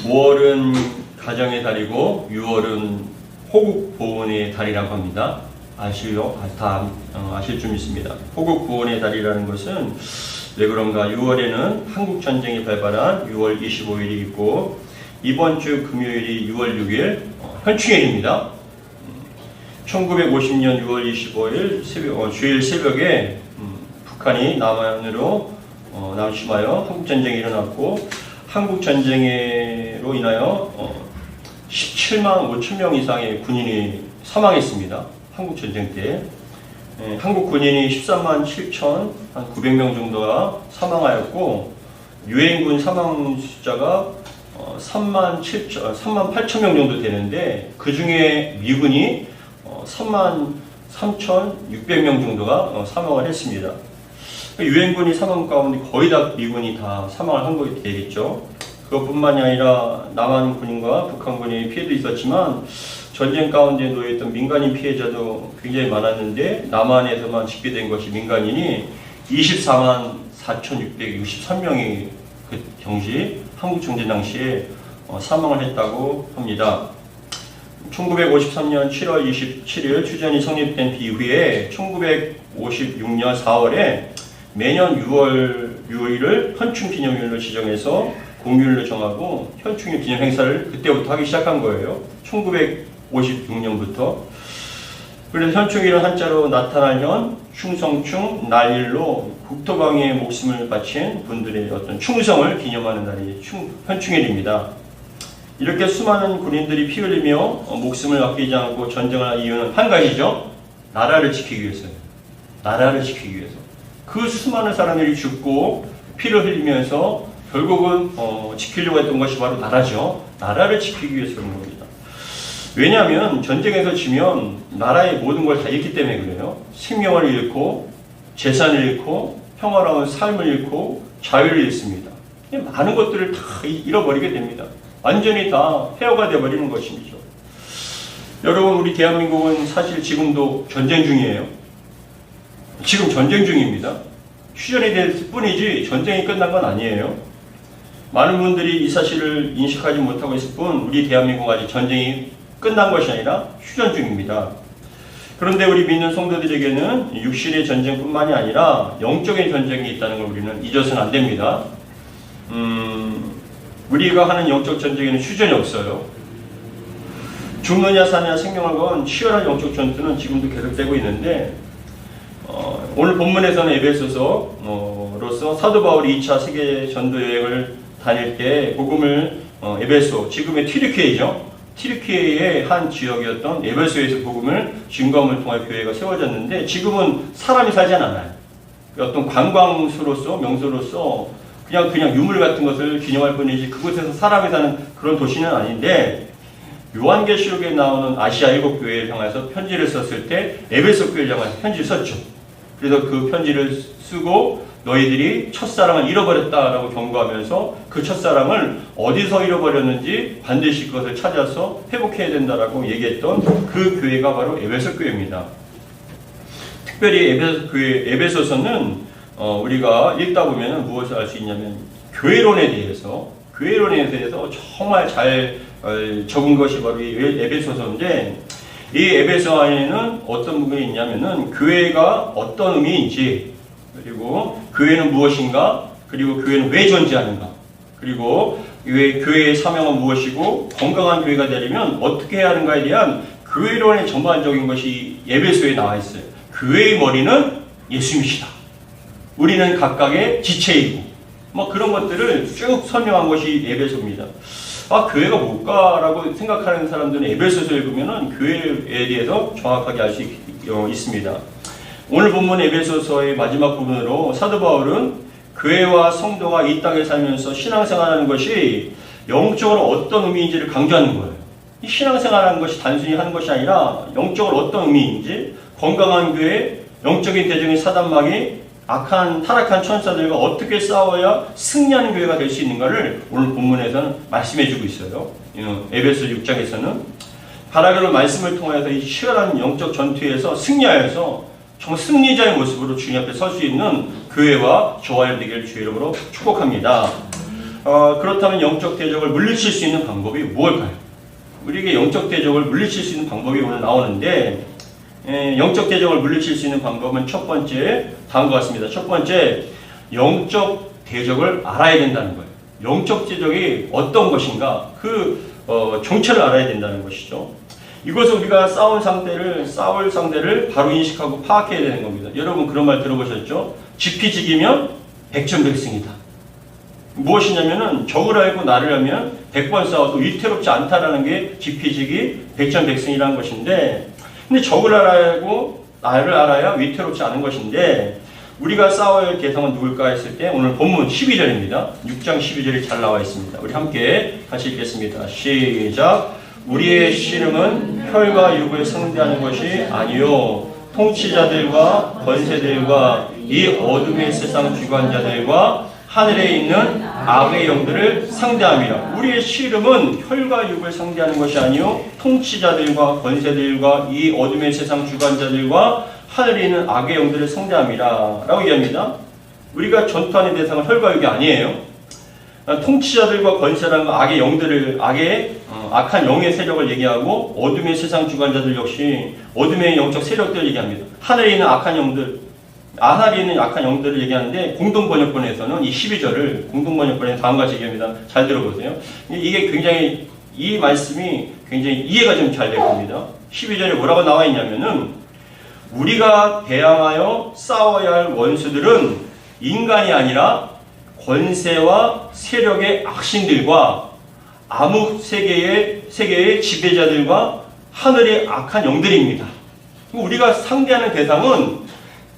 5월은 가정의 달이고 6월은 호국 보훈의 달이라고 합니다. 아시죠? 아실 줄 믿습니다. 호국 보훈의 달이라는 것은 왜 그런가? 6월에는 한국 전쟁이 발발한 6월 25일이 있고 이번 주 금요일이 6월 6일 현충일입니다. 1950년 6월 25일 주일 새벽에 북한이 남한으로 남침하여 한국전쟁이 일어났고 한국전쟁으로 인하여 17만 5천 명 이상의 군인이 사망했습니다. 한국전쟁 때. 한국 군인이 13만 7천 한 900명 정도가 사망하였고 유엔군 사망 숫자가 3만 8천 명 정도 되는데 그 중에 미군이 3만 3,600명 정도가 사망을 했습니다. 유엔군이 사망 가운데 거의 다 미군이 다 사망을 한 것이 되겠죠. 그것뿐만이 아니라 남한 군인과 북한 군인의 피해도 있었지만 전쟁 가운데 놓여있던 민간인 피해자도 굉장히 많았는데 남한에서만 집계된 것이 민간인이 24만 4,663명이 그 당시 한국전쟁 당시에 사망을 했다고 합니다. 1953년 7월 27일 휴전이 성립된 이후에 1956년 4월에 매년 6월 6일을 현충기념일로 지정해서 공휴일로 정하고 현충일 기념 행사를 그때부터 하기 시작한 거예요. 1956년부터. 그래서 현충일은 한자로 나타날 현, 충성충, 날일로 국토방위에 목숨을 바친 분들의 어떤 충성을 기념하는 날이 현충일입니다. 이렇게 수많은 군인들이 피 흘리며 목숨을 아끼지 않고 전쟁을 한 이유는 한 가지죠. 나라를 지키기 위해서예요. 나라를 지키기 위해서. 그 수많은 사람들이 죽고 피를 흘리면서 결국은 지키려고 했던 것이 바로 나라죠. 나라를 지키기 위해서 그런 겁니다. 왜냐하면 전쟁에서 지면 나라의 모든 걸 다 잃기 때문에 그래요. 생명을 잃고 재산을 잃고 평화로운 삶을 잃고 자유를 잃습니다. 많은 것들을 다 잃어버리게 됩니다. 완전히 다 폐허가 되어버리는 것이죠. 여러분, 우리 대한민국은 사실 지금도 전쟁 중이에요. 지금 전쟁 중입니다. 휴전이 됐을 뿐이지 전쟁이 끝난 건 아니에요. 많은 분들이 이 사실을 인식하지 못하고 있을 뿐 우리 대한민국은 아직 전쟁이 끝난 것이 아니라 휴전 중입니다. 그런데 우리 믿는 성도들에게는 육신의 전쟁뿐만이 아니라 영적인 전쟁이 있다는 걸 우리는 잊어서는 안 됩니다. 우리가 하는 영적 전쟁에는 휴전이 없어요. 죽느냐 사느냐 생명을 건 치열한 영적 전투는 지금도 계속되고 있는데 오늘 본문에서는 에베소서로서 사도 바울이 2차 세계 전도 여행을 다닐 때 복음을 에베소, 지금의 튀르키예죠. 튀르키예의 한 지역이었던 에베소에서 복음을 증거함을 통해 교회가 세워졌는데 지금은 사람이 살지 않아요. 어떤 관광수로서 명소로서 그냥 유물 같은 것을 기념할 뿐이지 그곳에서 사람이 사는 그런 도시는 아닌데 요한계시록에 나오는 아시아 7교회를 향해서 편지를 썼을 때 에베소 교회를 향해서 편지를 썼죠. 그래서 그 편지를 쓰고 너희들이 첫사랑을 잃어버렸다라고 경고하면서 그 첫사랑을 어디서 잃어버렸는지 반드시 그것을 찾아서 회복해야 된다라고 얘기했던 그 교회가 바로 에베소 교회입니다. 특별히 에베소서는 우리가 읽다 보면 무엇을 알 수 있냐면 교회론에 대해서 정말 잘 적은 것이 바로 이 에베소서인데 이 에베소 안에는 어떤 부분이 있냐면은 교회가 어떤 의미인지 그리고 교회는 무엇인가 그리고 교회는 왜 존재하는가 그리고 교회의 사명은 무엇이고 건강한 교회가 되려면 어떻게 해야 하는가에 대한 교회론의 전반적인 것이 에베소에 나와 있어요. 교회의 머리는 예수님이시다. 우리는 각각의 지체이고 그런 것들을 쭉 설명한 것이 에베소입니다. 교회가 뭘까라고 생각하는 사람들은 에베소서를 보면은 교회에 대해서 정확하게 알 수 있습니다. 오늘 본문 에베소서의 마지막 부분으로 사도 바울은 교회와 성도가 이 땅에 살면서 신앙생활하는 것이 영적으로 어떤 의미인지를 강조하는 거예요. 이 신앙생활하는 것이 단순히 하는 것이 아니라 영적으로 어떤 의미인지 건강한 교회, 영적인 대적인 사단마귀, 타락한 천사들과 어떻게 싸워야 승리하는 교회가 될 수 있는가를 오늘 본문에서는 말씀해주고 있어요. 에베소 6장에서는 바라기로 말씀을 통해서 이 치열한 영적 전투에서 승리하여서 정말 승리자의 모습으로 주님 앞에 설 수 있는 교회와 저와 되기를 주의 이름으로 축복합니다. 그렇다면 영적 대적을 물리칠 수 있는 방법이 무엇일까요? 우리에게 영적 대적을 물리칠 수 있는 방법이 오늘 나오는데, 영적 대적을 물리칠 수 있는 방법은 첫 번째, 다음과 같습니다. 첫 번째, 영적 대적을 알아야 된다는 거예요. 영적 대적이 어떤 것인가, 정체를 알아야 된다는 것이죠. 이것을 우리가 싸울 상대를 바로 인식하고 파악해야 되는 겁니다. 여러분 그런 말 들어보셨죠? 지피지기면 백전백승이다. 무엇이냐면은 적을 알고 나를 하면 100번 싸워도 위태롭지 않다라는 게 지피지기 백전백승이라는 것인데, 근데 적을 알고 나를 알아야 위태롭지 않은 것인데, 우리가 싸워야 할 대상은 누굴까 했을 때 오늘 본문 12절입니다. 6장 12절이 잘 나와 있습니다. 우리 함께 같이 읽겠습니다. 시작. 우리의 씨름은 혈과 육을 상대하는 것이 아니요 통치자들과 권세들과 이 어둠의 세상 주관자들과 하늘에 있는 악의 영들을 상대함이라. 우리의 씨름은 혈과 육을 상대하는 것이 아니요 통치자들과 권세들과 이 어둠의 세상 주관자들과 하늘에 있는 악의 영들을 상대함이라 라고 얘기합니다. 우리가 전투하는 대상은 혈과 육이 아니에요. 통치자들과 권세라는 건 악의 영들을, 악한 영의 세력을 얘기하고, 어둠의 세상 주관자들 역시 어둠의 영적 세력들을 얘기합니다. 하늘에 있는 악한 영들을 얘기하는데, 공동번역본에서는 이 12절을 공동번역본에 다음과 같이 얘기합니다. 잘 들어보세요. 이게 굉장히, 이 말씀이 굉장히 이해가 좀 잘 될 겁니다. 12절에 뭐라고 나와 있냐면은, 우리가 대항하여 싸워야 할 원수들은 인간이 아니라 권세와 세력의 악신들과 암흑 세계의 지배자들과 하늘의 악한 영들입니다. 우리가 상대하는 대상은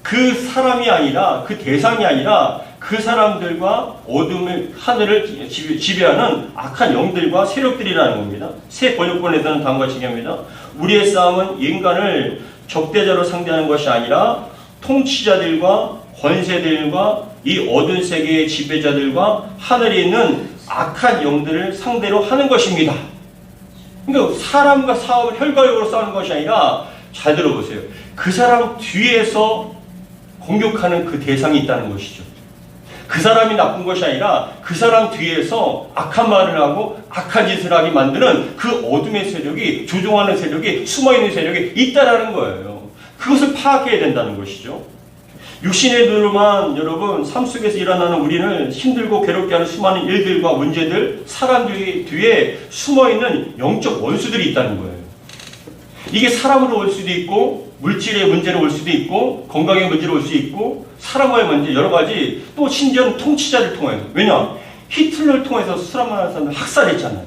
그 사람이 아니라, 그 대상이 아니라 그 사람들과 하늘을 지배하는 악한 영들과 세력들이라는 겁니다. 새 번역본에서는 다음과 같이 얘기합니다. 우리의 싸움은 인간을 적대자로 상대하는 것이 아니라 통치자들과 권세들과 이 어두운 세계의 지배자들과 하늘에 있는 악한 영들을 상대로 하는 것입니다. 그러니까 사람과 혈과 육으로 싸우는 것이 아니라, 잘 들어보세요. 그 사람 뒤에서 공격하는 그 대상이 있다는 것이죠. 그 사람이 나쁜 것이 아니라 그 사람 뒤에서 악한 말을 하고 악한 짓을 하게 만드는 그 어둠의 세력이, 조종하는 세력이, 숨어있는 세력이 있다라는 거예요. 그것을 파악해야 된다는 것이죠. 육신의 눈으로만 여러분 삶 속에서 일어나는 우리는 힘들고 괴롭게 하는 수많은 일들과 문제들, 사람들 뒤에 숨어있는 영적 원수들이 있다는 거예요. 이게 사람으로 올 수도 있고, 물질의 문제로 올 수도 있고, 건강의 문제로 올 수 있고, 사람과의 문제 여러 가지, 또 심지어는 통치자를 통해서. 왜냐? 히틀러를 통해서 수많은 사람을 학살했잖아요.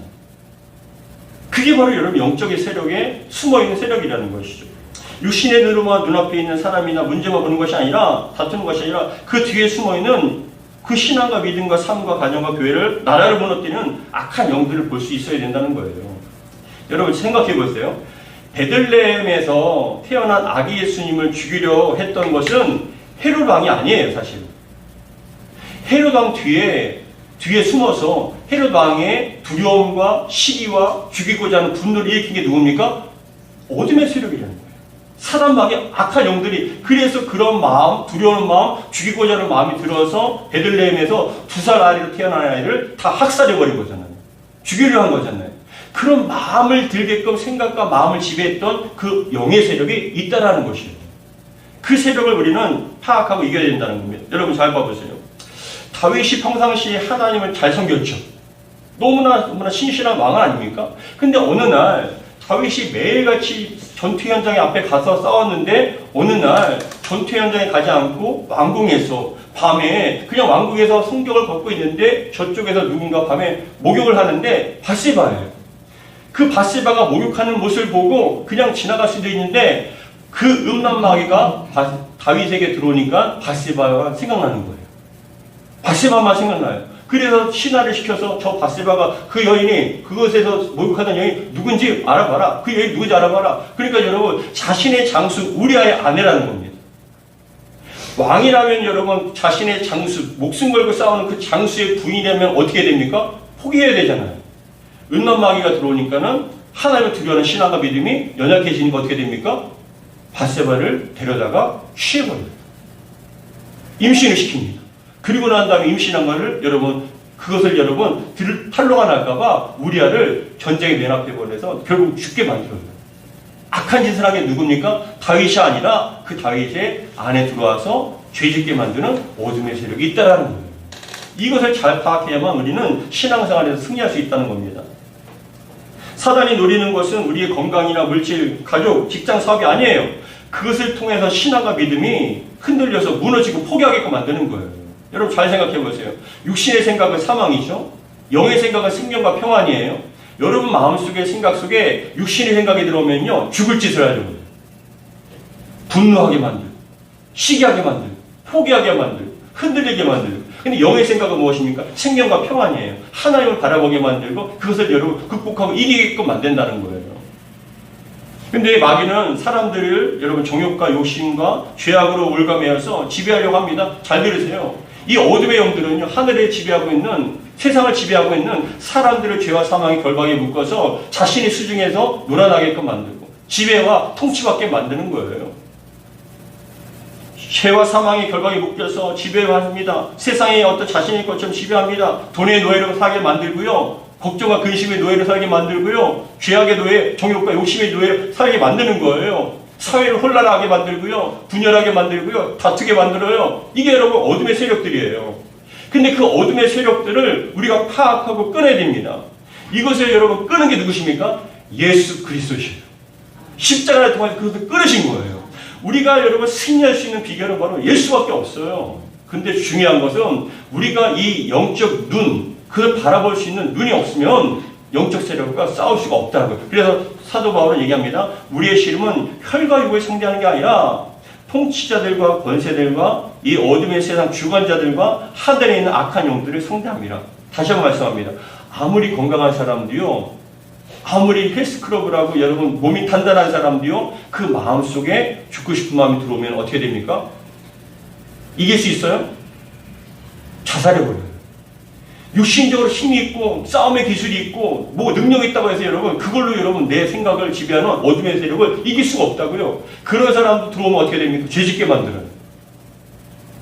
그게 바로 여러분 영적의 세력에 숨어있는 세력이라는 것이죠. 육신의 눈으로만 눈앞에 있는 사람이나 문제만 보는 것이 아니라, 다투는 것이 아니라 그 뒤에 숨어있는 그 신앙과 믿음과 삶과 가정과 교회를, 나라를 무너뜨리는 악한 영들을 볼 수 있어야 된다는 거예요. 여러분 생각해 보세요. 베들레헴에서 태어난 아기 예수님을 죽이려 했던 것은 헤롯 왕이 아니에요, 사실. 헤롯 왕 뒤에 숨어서 헤롯 왕의 두려움과 시기와 죽이고자 하는 분노를 일으킨 게 누굽니까? 어둠의 세력이라는 거예요. 사단마귀 악한 영들이, 그래서 그런 마음, 두려운 마음, 죽이고자 하는 마음이 들어서 베들레헴에서 2살 아래로 태어난 아이를 다 학살해버린 거잖아요. 죽이려 한 거잖아요. 그런 마음을 들게끔 생각과 마음을 지배했던 그 영의 세력이 있다라는 것이에요. 그 세력을 우리는 파악하고 이겨야 된다는 겁니다. 여러분 잘 봐보세요. 다윗이 평상시에 하나님을 잘 섬겼죠. 너무나 신실한 왕 아닙니까? 근데 어느 날 다윗이 매일같이 전투 현장에 앞에 가서 싸웠는데, 어느 날 전투 현장에 가지 않고 왕궁에서 밤에 그냥 왕궁에서 성벽을 걷고 있는데, 저쪽에서 누군가 밤에 목욕을 하는데 밧세바예요. 그 밧세바가 목욕하는 모습을 보고 그냥 지나갈 수도 있는데, 그 음란마귀가 다윗에게 들어오니까 밧세바가 생각나는 거예요. 밧세바만 생각나요. 그래서 신하를 시켜서 저 밧세바가, 그 여인이, 그것에서 목욕하던 여인이 누군지 알아봐라. 그 여인이 누군지 알아봐라. 그러니까 여러분, 자신의 장수 우리아의 아내라는 겁니다. 왕이라면 여러분, 자신의 장수, 목숨 걸고 싸우는 그 장수의 부인이라면 어떻게 됩니까? 포기해야 되잖아요. 음란마귀가 들어오니까는 하나님을 두려워하는 신앙과 믿음이 연약해지니까 어떻게 됩니까? 밧세바를 데려다가 취해버려요. 임신을 시킵니다. 그리고 난 다음에 임신한 거를 여러분 그것을 여러분 탄로가 날까봐 우리아를 전쟁에 내납해 버려서 결국 죽게 만들어요. 악한 짓을 하게 누굽니까? 다윗이 아니라 그 다윗의 안에 들어와서 죄짓게 만드는 어둠의 세력이 있다라는 거예요. 이것을 잘 파악해야만 우리는 신앙생활에서 승리할 수 있다는 겁니다. 사단이 노리는 것은 우리의 건강이나 물질, 가족, 직장, 사업이 아니에요. 그것을 통해서 신앙과 믿음이 흔들려서 무너지고 포기하게끔 만드는 거예요. 여러분 잘 생각해 보세요. 육신의 생각은 사망이죠. 영의 생각은 생명과 평안이에요. 여러분 마음속에 생각 속에 육신의 생각이 들어오면요, 죽을 짓을 하려고 해요. 분노하게 만들고, 시기하게 만들고, 포기하게 만들고, 흔들리게 만들고. 근데 영의 생각은 무엇입니까? 생명과 평안이에요. 하나님을 바라보게 만들고 그것을 여러분 극복하고 이기게끔 만든다는 거예요. 근데 마귀는 사람들을 여러분 정욕과 욕심과 죄악으로 올가매어서 지배하려고 합니다. 잘 들으세요. 이 어둠의 영들은요, 하늘에 지배하고 있는, 세상을 지배하고 있는 사람들을 죄와 사망의 결박에 묶어서 자신의 수중에서 놀아나게끔 만들고 지배와 통치받게 만드는 거예요. 죄와 사망의 결박에 묶여서 지배합니다. 세상의 어떤 자신의 것처럼 지배합니다. 돈의 노예로 살게 만들고요. 걱정과 근심의 노예로 살게 만들고요. 죄악의 노예, 정욕과 욕심의 노예로 살게 만드는 거예요. 사회를 혼란하게 만들고요. 분열하게 만들고요. 다투게 만들어요. 이게 여러분 어둠의 세력들이에요. 근데 그 어둠의 세력들을 우리가 파악하고 끊어야 됩니다. 이것을 여러분 끄는 게 누구십니까? 예수 그리스도시에요. 십자가를 통해서 그것을 끊으신 거예요. 우리가 여러분 승리할 수 있는 비결은 바로 예수밖에 없어요. 근데 중요한 것은 우리가 이 영적 눈, 그걸 바라볼 수 있는 눈이 없으면 영적 세력과 싸울 수가 없다고요. 그래서 사도 바울은 얘기합니다. 우리의 씨름은 혈과 육을 상대하는 게 아니라 통치자들과 권세들과 이 어둠의 세상 주관자들과 하늘에 있는 악한 영들을 상대합니다. 다시 한번 말씀합니다. 아무리 건강한 사람도요, 아무리 헬스클럽을 하고 여러분 몸이 단단한 사람도요, 그 마음속에 죽고 싶은 마음이 들어오면 어떻게 됩니까? 이길 수 있어요? 자살해버려요. 육신적으로 힘이 있고 싸움의 기술이 있고 뭐 능력이 있다고 해서 여러분 그걸로 여러분 내 생각을 지배하는 어둠의 세력을 이길 수가 없다고요. 그런 사람도 들어오면 어떻게 됩니까? 죄 짓게 만들어요.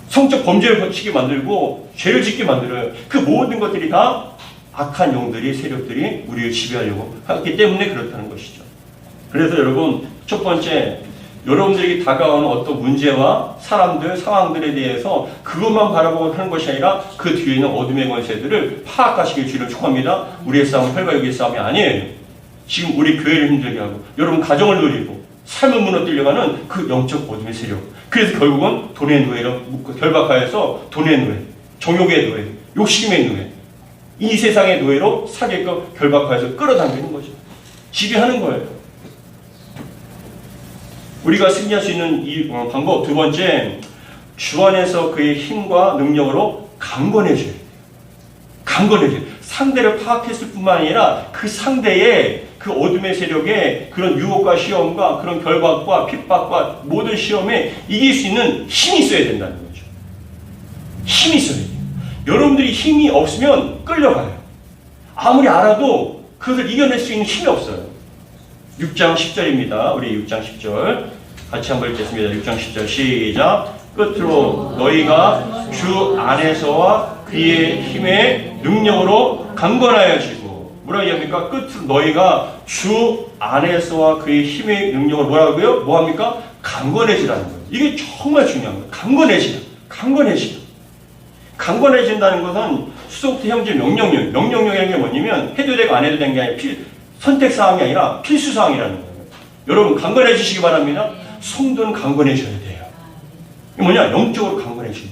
성적 범죄를 거치게 만들고 죄를 짓게 만들어요. 그 모든 것들이 다 악한 영들이, 세력들이 우리를 지배하려고 하기 때문에 그렇다는 것이죠. 그래서 여러분 첫 번째, 여러분들에게 다가오는 어떤 문제와 사람들, 상황들에 대해서 그것만 바라보고 하는 것이 아니라 그 뒤에 있는 어둠의 권세들을 파악하시길 주를 축원합니다. 우리의 싸움은 혈과 육의 싸움이 아니에요. 지금 우리 교회를 힘들게 하고 여러분 가정을 누리고 삶을 무너뜨려가는 그 영적 어둠의 세력. 그래서 결국은 돈의 노예로 묶고 결박하여서 돈의 노예, 정욕의 노예, 욕심의 노예, 이 세상의 노예로 사게끔 결박하여서 끌어당기는 거죠. 지배하는 거예요. 우리가 승리할 수 있는 이 방법 두 번째, 주 안에서 그의 힘과 능력으로 강건해져야 돼요. 강건해져야 돼요. 상대를 파악했을 뿐만 아니라 그 상대의 그 어둠의 세력의 그런 유혹과 시험과 그런 결박과 핍박과 모든 시험에 이길 수 있는 힘이 있어야 된다는 거죠. 힘이 있어야 돼요. 여러분들이 힘이 없으면 끌려가요. 아무리 알아도 그것을 이겨낼 수 있는 힘이 없어요. 6장 10절입니다. 우리 6장 10절 같이 한번 읽겠습니다. 6장 10절 시작. 끝으로 너희가 주 안에서와 그의 힘의 능력으로 강건하여지고, 뭐라고 얘기합니까? 끝으로 너희가 주 안에서와 그의 힘의 능력으로 뭐라고요? 뭐합니까? 강건해지라는 거예요. 이게 정말 중요한 거예요. 강건해지다. 강건해진다는 것은 수동태 형제 명령형이라는 게 뭐냐면 해도 되고 안 해도 되는 게 아니라 선택사항이 아니라 필수사항이라는 거예요. 여러분 강건해지시기 바랍니다. 성도는 강건해져야 돼요. 이게 뭐냐? 영적으로 강건해지는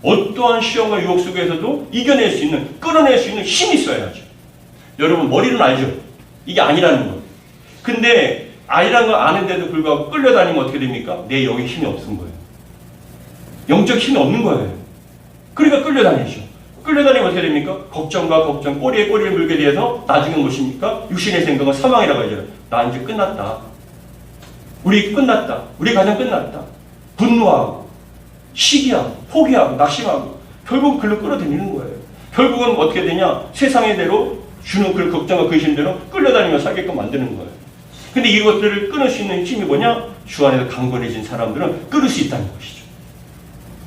거예요. 어떠한 시험과 유혹 속에서도 이겨낼 수 있는, 끌어낼 수 있는 힘이 있어야죠. 여러분 머리는 알죠? 이게 아니라는 거예요. 근데 아니라는 걸 아는데도 불구하고 끌려다니면 어떻게 됩니까? 내 영의 힘이 없은 거예요. 영적 힘이 없는 거예요. 그러니까 끌려다니죠. 끌려다니면 어떻게 됩니까? 걱정과 걱정, 꼬리에 꼬리를 물게 돼서 나중에 무엇입니까? 육신의 생각은 사망이라고 하죠. 나 이제 끝났다. 우리 끝났다. 우리 가정 끝났다. 분노하고, 시기하고, 포기하고, 낙심하고, 결국 글로 끌어들이는 거예요. 결국은 어떻게 되냐? 세상의 대로 주는 그 걱정과 근심대로 끌려다니며 살게끔 만드는 거예요. 근데 이것들을 끊을 수 있는 힘이 뭐냐? 주 안에서 강건해진 사람들은 끊을 수 있다는 것이죠.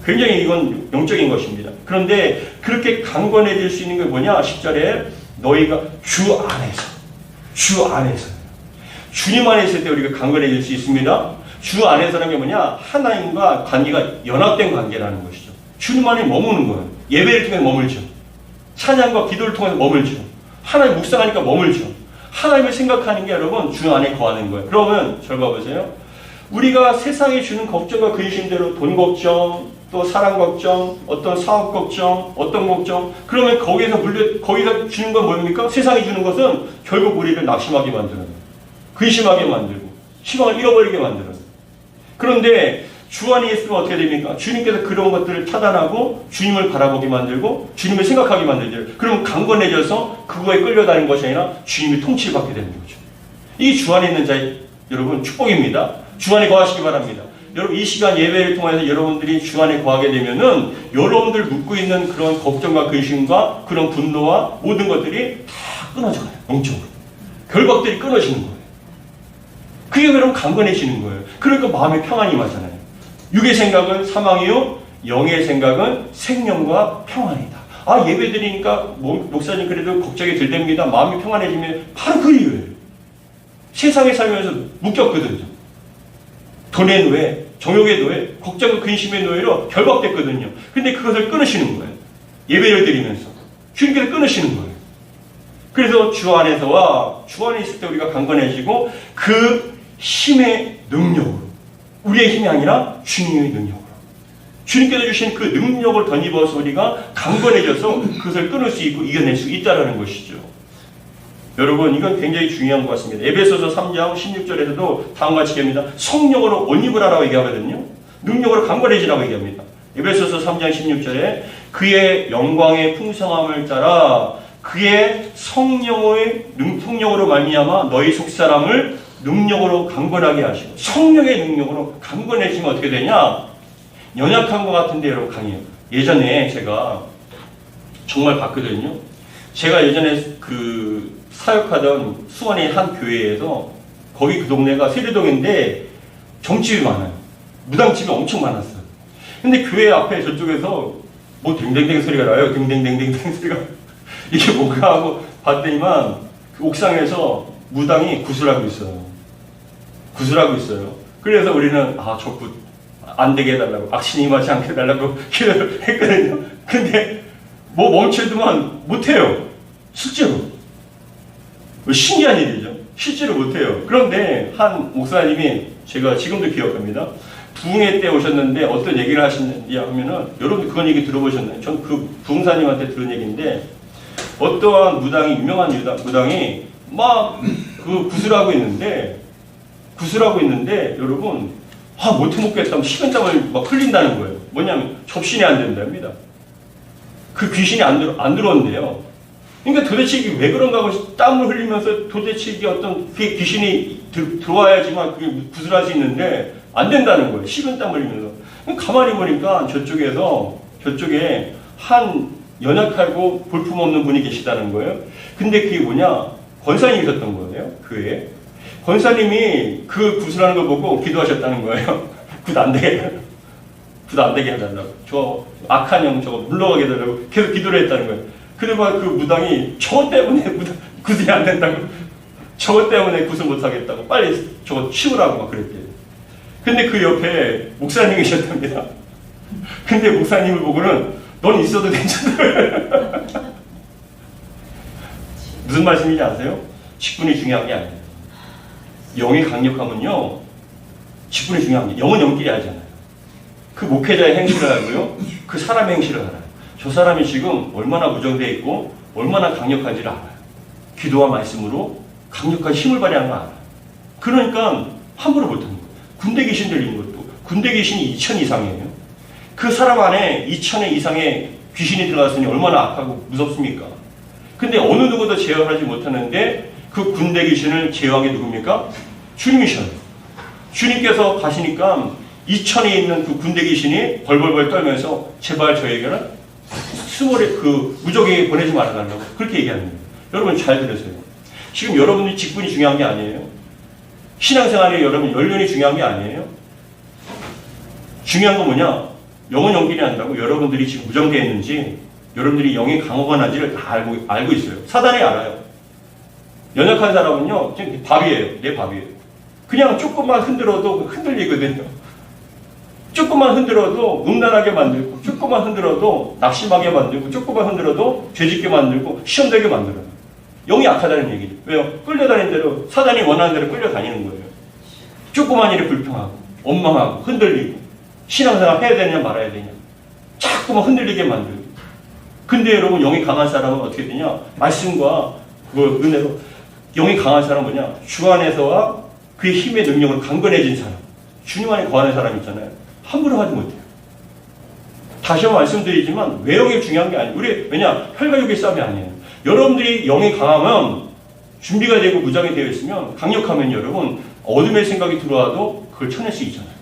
굉장히 이건 영적인 것입니다. 그런데 그렇게 강건해질 수 있는 게 뭐냐? 10절에 너희가 주 안에서 주님 안에 있을 때 우리가 강건해질 수 있습니다. 주 안에서라는 게 뭐냐? 하나님과 관계가 연합된 관계라는 것이죠. 주님 안에 머무는 거예요. 예배를 통해서 머물죠. 찬양과 기도를 통해서 머물죠. 하나님 묵상하니까 머물죠. 하나님을 생각하는 게 여러분 주 안에 거하는 거예요. 그러면 잘 봐보세요. 우리가 세상에 주는 걱정과 근심대로 돈 걱정, 또 사랑 걱정, 어떤 사업 걱정, 어떤 걱정, 그러면 거기서 주는 건 뭡니까? 세상이 주는 것은 결국 우리를 낙심하게 만드는, 근심하게 만들고, 희망을 잃어버리게 만드는. 그런데 주 안에 있으면 어떻게 됩니까? 주님께서 그런 것들을 차단하고 주님을 바라보게 만들고 주님을 생각하게 만들죠. 그러면 강건해져서 그거에 끌려다니는 것이 아니라 주님의 통치를 받게 되는 거죠. 이 주 안에 있는 자의 여러분 축복입니다. 주 안에 거하시기 바랍니다. 여러분 이 시간 예배를 통해서 여러분들이 주 안에 거하게 되면은 여러분들 묻고 있는 그런 걱정과 근심과 그런 분노와 모든 것들이 다 끊어져요. 영적으로. 결박들이 끊어지는 거예요. 그게 여러분 강건해지는 거예요. 그러니까 마음에 평안이 임하잖아요. 육의 생각은 사망이요, 영의 생각은 생명과 평안이다. 아, 예배 드리니까 목사님 그래도 걱정이 덜 됩니다. 마음이 평안해지면 바로 그 이유예요. 세상에 살면서 묶였거든요. 돈의 노예, 정욕의 노예, 걱정과 근심의 노예로 결박됐거든요. 근데 그것을 끊으시는 거예요. 예배를 드리면서. 주님께서 끊으시는 거예요. 그래서 주 안에서와 주 안에 있을 때 우리가 강건해지고 그 힘의 능력으로, 우리의 힘이 아니라 주님의 능력으로, 주님께서 주신 그 능력을 덧입어서 우리가 강건해져서 그것을 끊을 수 있고 이겨낼 수 있다는 것이죠. 여러분 이건 굉장히 중요한 것 같습니다. 에베소서 3장 16절에서도 다음과 같이 얘기합니다. 성령으로 옷 입으라라고 얘기하거든요. 능력으로 강건해지라고 얘기합니다. 에베소서 3장 16절에 그의 영광의 풍성함을 따라 그의 성령으로 말미암아 너희 속사람을 능력으로 강건하게 하시고, 성령의 능력으로 강건해지면 어떻게 되냐? 연약한 것 같은데 여러분 강해요. 예전에 제가 정말 봤거든요. 제가 예전에 그 사역하던 수원의 한 교회에서, 거기 그 동네가 세례동인데 점집이 많아요. 무당집이 엄청 많았어요. 근데 교회 앞에 저쪽에서 뭐 댕댕댕 소리가 나요. 댕댕댕댕 소리가. 이게 뭔가 하고 봤더니만 그 옥상에서 무당이 구슬하고 있어요. 그래서 우리는 저 굿 안 되게 해달라고, 악신이 임하지 않게 해달라고 기도를 했거든요. 근데 뭐 멈춰도만 못해요. 실제로. 신기한 일이죠. 실제로 못해요. 그런데 한 목사님이, 제가 지금도 기억합니다. 부흥회 때 오셨는데 어떤 얘기를 하시는지 하면은, 여러분 그건 얘기 들어보셨나요? 전 그 부흥사님한테 들은 얘기인데, 어떠한 무당이, 유명한 무당이 막 그 구슬하고 있는데 여러분 못 해먹겠다면 식은땀을 막 흘린다는 거예요. 뭐냐면 접신이 안 된답니다. 그 귀신이 안 들어온대요. 그러니까 도대체 이게 왜 그런가 하고 땀을 흘리면서 도대체 이게 어떤 그게 귀신이 들어와야지만 그게 구슬할 수 있는데 안 된다는 거예요. 식은땀 흘리면서. 가만히 보니까 저쪽에 한 연약하고 볼품없는 분이 계시다는 거예요. 근데 그게 뭐냐? 권사님이셨던 거예요. 교회에. 권사님이 그 구슬하는 걸 보고 기도하셨다는 거예요. 굿 안 되게 해달라고. 저 악한 영 저거 물러가게 해달라고 계속 기도를 했다는 거예요. 그리고 그 무당이 저것 때문에 구슬이 안 된다고. 저것 때문에 구슬 못 하겠다고. 빨리 저거 치우라고 막 그랬대요. 근데 그 옆에 목사님이 계셨답니다. 근데 목사님을 보고는 넌 있어도 괜찮다. 무슨 말씀인지 아세요? 직분이 중요한 게 아니에요. 영이 강력하면요, 직분이 중요합니다. 영은 영끼리 하잖아요. 그 목회자의 행실을 알고요, 그 사람의 행실을 알아요. 저 사람이 지금 얼마나 무정되어 있고 얼마나 강력한지를 알아요. 기도와 말씀으로 강력한 힘을 발휘하는 걸 알아요. 그러니까 함부로 못하는 거예요. 군대 귀신 들리는 것도 군대 귀신이 2,000 이상이에요. 그 사람 안에 2,000의 이상의 귀신이 들어갔으니 얼마나 악하고 무섭습니까? 근데 어느 누구도 제어하지 못하는데 그 군대 귀신을 제어한 게 누굽니까? 주님이셔요. 주님께서 가시니까 2,000에 있는 그 군대 귀신이 벌벌벌 떨면서 제발 저에게는 수월의 그 무적에게 보내지 말아달라고 그렇게 얘기하는 거예요. 여러분 잘 들으세요. 지금 여러분의 직분이 중요한 게 아니에요. 신앙생활에 여러분 연륜이 중요한 게 아니에요. 중요한 건 뭐냐? 영은 영끼리 한다고 여러분들이 지금 무정되어 있는지, 여러분들이 영이 강건한지를 다 알고 있어요. 사단이 알아요. 연약한 사람은요, 지금 밥이에요. 내 밥이에요. 그냥 조금만 흔들어도 흔들리거든요. 조금만 흔들어도 음란하게 만들고, 조금만 흔들어도 낙심하게 만들고, 조금만 흔들어도 죄짓게 만들고, 시험되게 만들어요. 영이 약하다는 얘기죠. 왜요? 끌려다니는 대로, 사단이 원하는 대로 끌려다니는 거예요. 조그만 일에 불평하고, 원망하고, 흔들리고, 신앙생활 해야 되냐 말아야 되냐. 자꾸만 흔들리게 만들고. 근데 여러분, 영이 강한 사람은 어떻게 되냐? 말씀과 그 은혜로. 영이 강한 사람은 뭐냐? 주 안에서와 그의 힘의 능력으로 강건해진 사람. 주님 안에 거하는 사람 있잖아요. 함부로 하지 못해요. 다시 한번 말씀드리지만 외형이 중요한 게 아니에요. 왜냐? 혈과 육의 싸움이 아니에요. 여러분들이 영이 강하면, 준비가 되고 무장이 되어 있으면, 강력하면 여러분 어둠의 생각이 들어와도 그걸 쳐낼 수 있잖아요.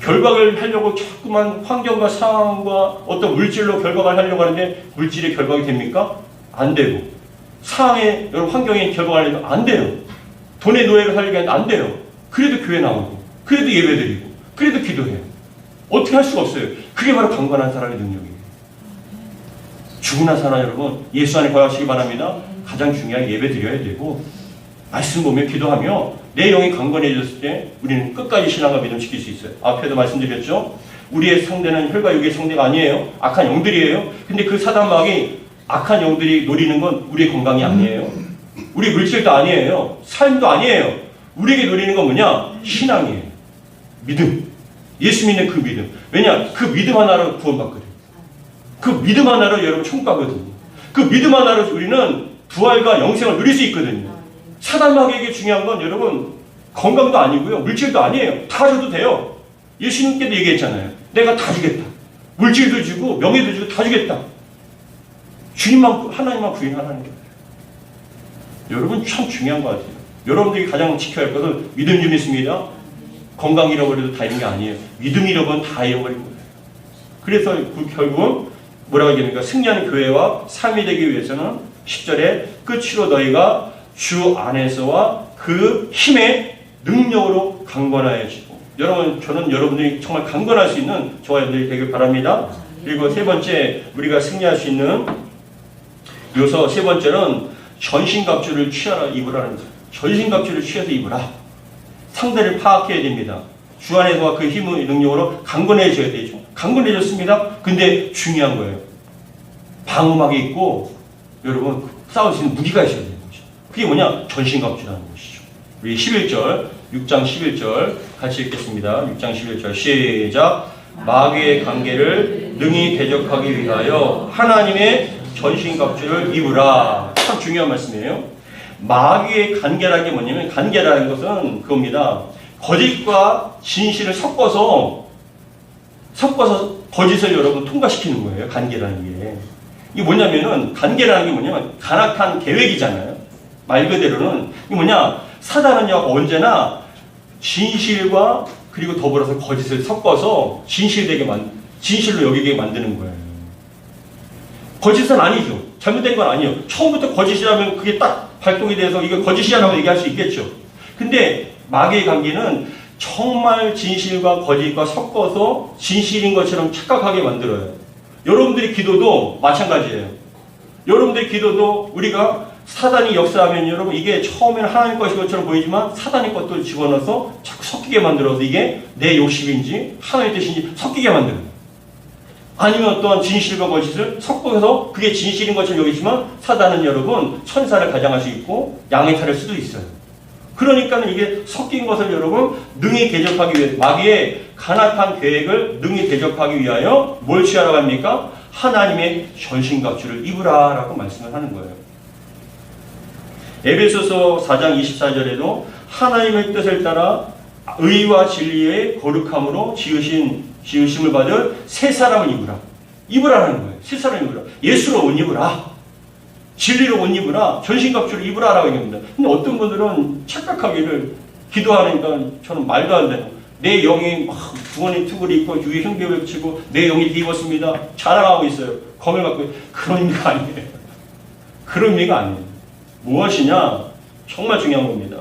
결박을 하려고 자꾸만 환경과 상황과 어떤 물질로 결박을 하려고 하는데 물질의 결박이 됩니까? 안 되고, 상황에, 여러분 환경에 결박하려면 안 돼요. 돈의 노예를 하려고 하는데 안 돼요. 그래도 교회 나오고, 그래도 예배드리고, 그래도 기도해요. 어떻게 할 수가 없어요. 그게 바로 강건한 사람의 능력이에요. 죽으나 사나 여러분, 예수 안에 거하시기 바랍니다. 가장 중요한 예배드려야 되고, 말씀 보며 기도하며 내 영이 강건해졌을 때 우리는 끝까지 신앙과 믿음 지킬 수 있어요. 앞에도 말씀드렸죠. 우리의 상대는 혈과 육의 상대가 아니에요. 악한 영들이에요. 근데 그 사단마귀, 악한 영들이 노리는 건 우리의 건강이 아니에요. 우리 물질도 아니에요. 삶도 아니에요. 우리에게 노리는 건 뭐냐? 신앙이에요. 믿음. 예수 믿는 그 믿음. 왜냐? 그 믿음 하나로 구원받거든요. 그 믿음 하나로 여러분 천국 가거든요. 그 믿음 하나로 우리는 부활과 영생을 누릴 수 있거든요. 사단마귀에게 중요한 건 여러분 건강도 아니고요. 물질도 아니에요. 다 줘도 돼요. 예수님께도 얘기했잖아요. 내가 다 주겠다. 물질도 주고 명예도 주고 다 주겠다. 주님만, 하나님만 부인하라는 거예요. 여러분 참 중요한 것 같아요. 여러분들이 가장 지켜야 할 것은 믿음 좀 있습니다. 건강 잃어버려도 다 잃은 게 아니에요. 믿음 잃어버리면 다 잃어버린 거예요. 그래서 결국은 뭐라고 얘기합니까? 승리하는 교회와 삶이 되기 위해서는 10절에 끝으로 너희가 주 안에서와 그 힘의 능력으로 강건하여지고. 여러분, 저는 여러분들이 정말 강건할 수 있는 저와 여러분들이 되길 바랍니다. 그리고 세 번째, 우리가 승리할 수 있는 요소 세 번째는 전신갑주를 취하라 입으라는 거예요. 전신갑주를 취해서 입으라. 상대를 파악해야 됩니다. 주 안에서와 그 힘의 능력으로 강건해져야 되죠. 강건해졌습니다. 근데 중요한 거예요. 방어막이 있고 여러분 싸울 수 있는 무기가 있어야 되는 거죠. 그게 뭐냐? 전신갑주라는 것이죠. 우리 11절, 6장 11절 같이 읽겠습니다. 6장 11절 시작. 마귀의 관계를 능히 대적하기 위하여 하나님의 전신갑주를 입으라. 참 중요한 말씀이에요. 마귀의 관계라는 게 뭐냐면, 관계라는 것은 그겁니다. 거짓과 진실을 섞어서 거짓을 여러분 통과시키는 거예요. 관계라는 게. 이게 뭐냐면은, 관계라는 게 뭐냐면 간악한 계획이잖아요. 말 그대로는 이게 뭐냐? 사단은요 언제나 진실과 그리고 더불어서 거짓을 섞어서 진실로 여기게 만드는 거예요. 거짓은 아니죠. 잘못된 건 아니에요. 처음부터 거짓이라면 그게 딱 발동이 돼서 이거 거짓이라고 얘기할 수 있겠죠. 근데 마귀의 관계는 정말 진실과 거짓과 섞어서 진실인 것처럼 착각하게 만들어요. 여러분들의 기도도 마찬가지예요. 여러분들의 기도도 우리가 사단이 역사하면 여러분 이게 처음에는 하나님 것인 것처럼 보이지만 사단의 것도 집어넣어서 자꾸 섞이게 만들어서 이게 내 욕심인지 하나님의 뜻인지 섞이게 만드는, 아니면 어떠한 진실과 거짓을 섞어서 그게 진실인 것처럼 여기지만 사단은 여러분 천사를 가장할 수 있고 양의 탈을 수도 있어요. 그러니까는 이게 섞인 것을 여러분 능히 대적하기 위해, 마귀의 간악한 계획을 능히 대적하기 위하여 뭘 취하라고 합니까? 하나님의 전신갑주를 입으라 라고 말씀을 하는 거예요. 에베소서 4장 24절에도 하나님의 뜻을 따라 의와 진리의 거룩함으로 지으심을 받을 새 사람을 입으라. 입으라는 거예요. 새 사람을 입으라. 예수로 옷 입으라. 진리로 옷 입으라. 전신갑주를 입으라라고 얘기합니다. 근데 어떤 분들은 착각하기를, 기도하니까 저는 말도 안 되는, 내 영이 막 두건이 투구리 입고 위에 흉배를 치고 내 영이 뒤집었습니다. 자랑하고 있어요. 검을 갖고. 그런 의미가 아니에요. 그런 의미가 아니에요. 무엇이냐? 정말 중요한 겁니다.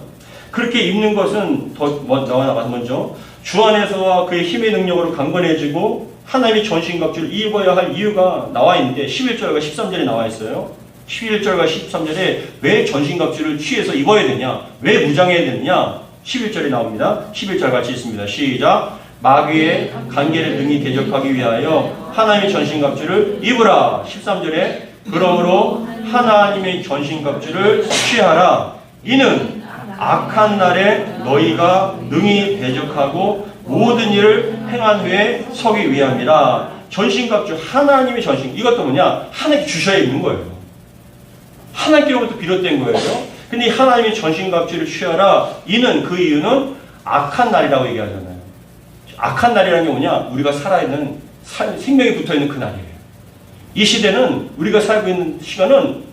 그렇게 입는 것은 더 나와서 먼저 주 안에서와 그의 힘의 능력으로 강건해지고 하나님의 전신갑주를 입어야 할 이유가 나와 있는데 11절과 13절에 나와 있어요. 11절과 13절에 왜 전신갑주를 취해서 입어야 되냐, 왜 무장해야 되느냐, 11절에 나옵니다. 11절 같이 있습니다. 시작. 마귀의 관계를 능히 대적하기 위하여 하나님의 전신갑주를 입으라. 13절에 그러므로 하나님의 전신갑주를 취하라. 이는 악한 날에 너희가 능히 대적하고 모든 일을 행한 후에 서기 위함이라. 전신갑주, 하나님의 전신, 이것도 뭐냐? 하나님께 주셔야 있는 거예요. 하나님께로부터 비롯된 거예요. 근데 이 하나님의 전신갑주를 취하라. 이는, 그 이유는 악한 날이라고 얘기하잖아요. 악한 날이라는 게 뭐냐? 우리가 살아있는, 생명이 붙어있는 그 날이에요. 이 시대는, 우리가 살고 있는 시간은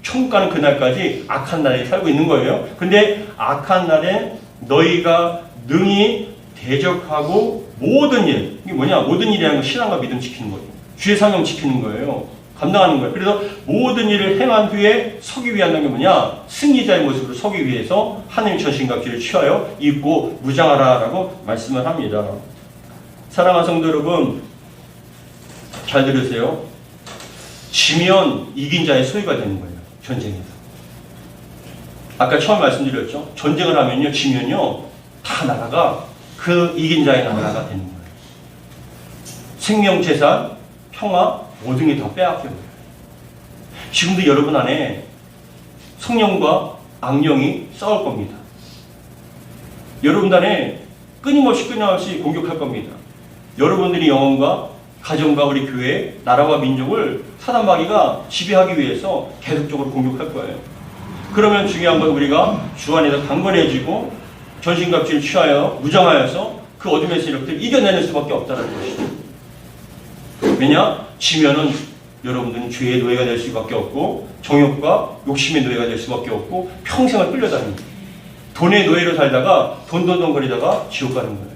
천국 가는 그날까지 악한 날에 살고 있는 거예요. 근데 악한 날에 너희가 능히 대적하고 모든 일, 이게 뭐냐? 모든 일이라는 건 신앙과 믿음 지키는 거예요. 주의 사명 지키는 거예요. 감당하는 거예요. 그래서 모든 일을 행한 후에 서기 위한 게 뭐냐? 승리자의 모습으로 서기 위해서 하나님의 전신갑주를 취하여 입고 무장하라라고 말씀을 합니다. 사랑하는 성도 여러분, 잘 들으세요. 지면 이긴 자의 소유가 되는 거예요. 전쟁에서. 아까 처음 말씀드렸죠. 전쟁을 하면요, 지면요, 다 나라가 그 이긴 자의 나라가 되는 거예요. 생명, 재산, 평화, 모든 게 다 빼앗겨버려요. 지금도 여러분 안에 성령과 악령이 싸울 겁니다. 여러분 안에 끊임없이 공격할 겁니다. 여러분들이 영혼과 가정과 우리 교회, 나라와 민족을 사단 마귀가 지배하기 위해서 계속적으로 공격할 거예요. 그러면 중요한 건 우리가 주 안에서 강건해지고 전신갑주를 취하여 무장하여서 그 어둠의 세력들을 이겨내는 수밖에 없다는 것이죠. 왜냐? 지면은 여러분들은 죄의 노예가 될 수밖에 없고 정욕과 욕심의 노예가 될 수밖에 없고 평생을 끌려다닙니다. 돈의 노예로 살다가 돈돈돈거리다가 지옥 가는 거예요.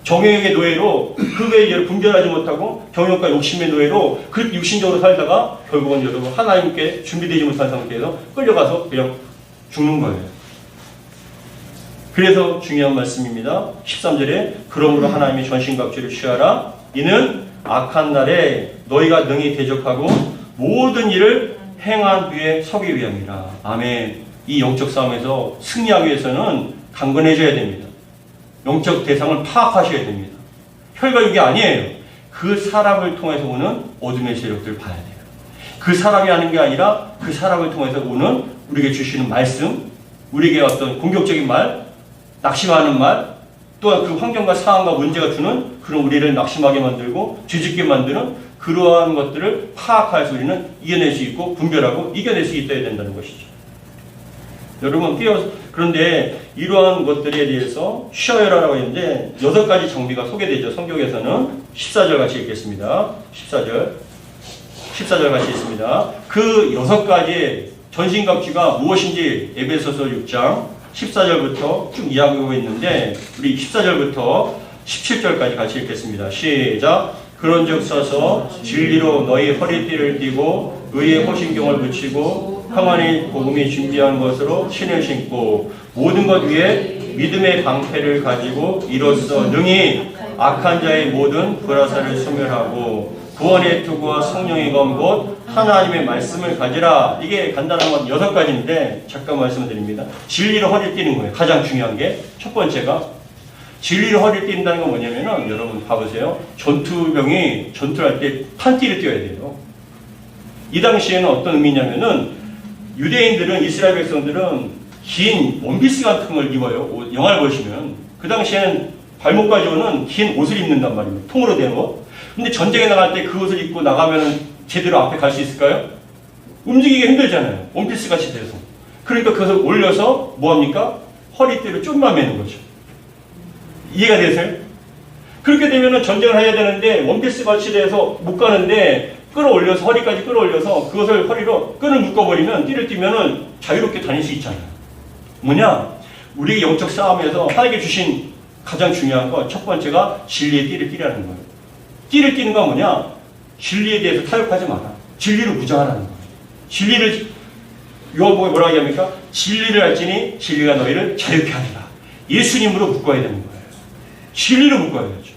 정욕의 노예로 그 외에 분별하지 못하고 정욕과 욕심의 노예로 그 육신적으로 살다가 결국은 여러분 하나님께 준비되지 못한 상태에서 끌려가서 그냥 죽는 거예요. 그래서 중요한 말씀입니다. 13절에 그러므로 하나님의 전신갑주를 취하라. 이는 악한 날에 너희가 능히 대적하고 모든 일을 행한 후에 서기 위함이라. 아멘. 이 영적 싸움에서 승리하기 위해서는 강건해져야 됩니다. 영적 대상을 파악하셔야 됩니다. 혈과 육이 아니에요. 그 사람을 통해서 오는 어둠의 세력들을 봐야 돼요. 그 사람이 하는 게 아니라 그 사람을 통해서 오는 우리에게 주시는 말씀, 우리에게 어떤 공격적인 말, 낙심하는 말, 또한 그 환경과 상황과 문제가 주는 그런 우리를 낙심하게 만들고 뒤집게 만드는 그러한 것들을 파악해서 우리는 이겨낼 수 있고 분별하고 이겨낼 수 있어야 된다는 것이죠. 여러분, 그런데 이러한 것들에 대해서 쉬어요라고 했는데 6가지 장비가 소개되죠. 성경에서는 14절 같이 읽겠습니다. 14절 같이 읽습니다. 그 6가지의 전신갑주가 무엇인지 에베소서 6장 14절부터 쭉 이야기하고 있는데 우리 14절부터 17절까지 같이 읽겠습니다. 시작. 그런즉 서서 진리로 너희 허리띠를 띠고 의의 호신경을 붙이고 평안의 복음이 준비한 것으로 신을 신고 모든 것 위에 믿음의 방패를 가지고 이로써 능히 악한 자의 모든 불화살을 소멸하고 구원의 투구와 성령의 검 곧 하나님의 말씀을 가지라. 이게 간단한 건 6가지인데 잠깐 말씀드립니다. 진리로 허리를 띠는 거예요. 가장 중요한 게 첫 번째가 진리로 허리를 띈다는 건 뭐냐면은 여러분 봐보세요. 전투병이 전투할 때 판띠를 띄어야 돼요. 이 당시에는 어떤 의미냐면은 유대인들은 이스라엘 백성들은 긴 원피스 같은 걸 입어요. 영화를 보시면 그 당시에는 발목까지 오는 긴 옷을 입는단 말입니다. 통으로 된 옷. 근데 전쟁에 나갈 때 그 옷을 입고 나가면 제대로 앞에 갈 수 있을까요? 움직이기 힘들잖아요. 원피스 같이 돼서. 그러니까 그것을 올려서 뭐합니까? 허리띠를 좀만 매는 거죠. 이해가 되세요? 그렇게 되면 전쟁을 해야 되는데 원피스 같이 돼서 못 가는데 끌어올려서 허리까지 끌어올려서 그것을 허리로 끈을 묶어버리면 띠를 띠면은 자유롭게 다닐 수 있잖아요. 뭐냐? 우리 영적 싸움에서 하나님께 주신 가장 중요한 건 첫 번째가 진리의 띠를 띠라는 거예요. 띠를 띠는 건 뭐냐? 진리에 대해서 타협하지 마라. 진리를 무장하라는 거예요. 진리를 요한복음에 뭐라고 얘기합니까? 진리를 알지니 진리가 너희를 자유케 하리라. 예수님으로 묶어야 되는 거예요. 진리로 묶어야죠.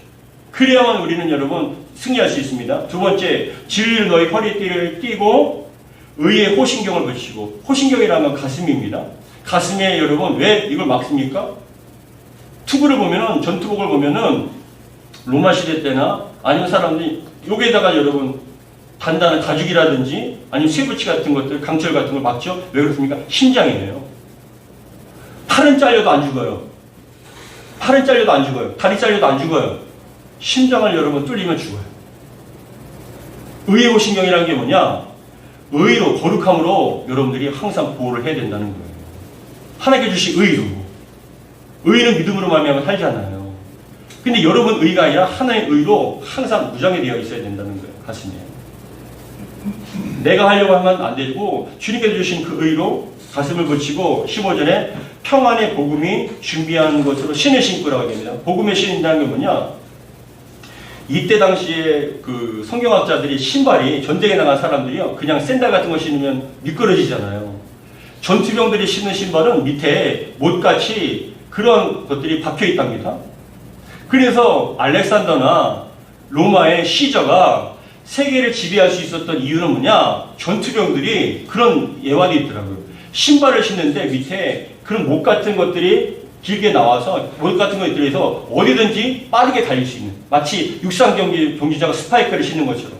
그래야만 우리는 여러분 승리할 수 있습니다. 두 번째, 진리를 너희 허리띠를 띠고 의의 호신경을 붙이고, 호신경이라면 가슴입니다. 가슴에 여러분 왜 이걸 막습니까? 투구를 보면은, 전투복을 보면은 로마 시대 때나 아니면 사람들이 여기에다가 여러분 단단한 가죽이라든지 아니면 쇠붙이 같은 것들, 강철 같은 걸 막죠. 왜 그렇습니까? 심장이에요. 팔은 잘려도 안 죽어요. 팔은 잘려도 안 죽어요. 다리 잘려도 안 죽어요. 심장을 여러분 뚫리면 죽어요. 의의 호신경이라는 게 뭐냐? 의로, 거룩함으로 여러분들이 항상 보호를 해야 된다는 거예요. 하나님께 주신 의로. 의는 믿음으로 말미암아 살잖아요. 근데 여러분 의가 아니라 하나의 의로 항상 무장이 되어 있어야 된다는 거예요. 가슴에. 내가 하려고 하면 안 되고 주님께서 주신 그 의로 가슴을 붙이고 15절에 평안의 복음이 준비한 것으로 신을 신고라고 합니다. 복음의 신인다는 게 뭐냐? 이때 당시에 그 성경학자들이 신발이, 전쟁에 나간 사람들이요, 그냥 샌들 같은 거 신으면 미끄러지잖아요. 전투병들이 신는 신발은 밑에 못같이 그런 것들이 박혀 있답니다. 그래서 알렉산더나 로마의 시저가 세계를 지배할 수 있었던 이유는 뭐냐? 전투병들이 그런 예화도 있더라고요. 신발을 신는데 밑에 그런 못 같은 것들이 길게 나와서 못 같은 것들이 들어서 어디든지 빠르게 달릴 수 있는, 마치 육상 경기자가 스파이크를 신는 것처럼,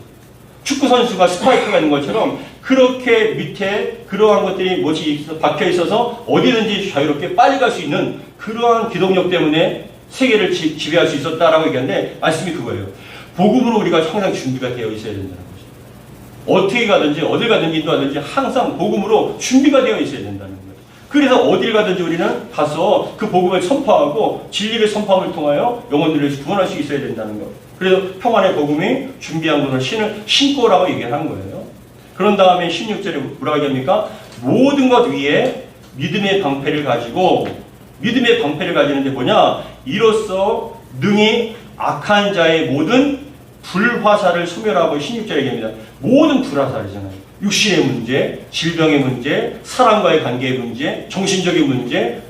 축구 선수가 스파이크가 있는 것처럼 그렇게 밑에 그러한 것들이 못이 박혀 있어서 어디든지 자유롭게 빨리 갈 수 있는 그러한 기동력 때문에 세계를 지배할 수 있었다라고 얘기하는데, 말씀이 그거예요. 복음으로 우리가 항상 준비가 되어 있어야 된다는 거죠. 어떻게 가든지 어딜 가든지 인도하든지 항상 복음으로 준비가 되어 있어야 된다는 거예요. 그래서 어딜 가든지 우리는 가서 그 복음을 선포하고 진리를 선포함을 통하여 영혼들을 구원할 수 있어야 된다는 거예요. 그래서 평안의 복음이 준비한 것을 신을 신고라고 얘기하는 거예요. 그런 다음에 16절에 뭐라고 얘기합니까? 모든 것 위에 믿음의 방패를 가지고, 믿음의 방패를 가지는데 뭐냐? 이로써 능히 악한 자의 모든 불화살을 소멸하고, 16절에 얘기합니다. 모든 불화살이잖아요. 육신의 문제, 질병의 문제, 사람과의 관계의 문제, 정신적인 문제,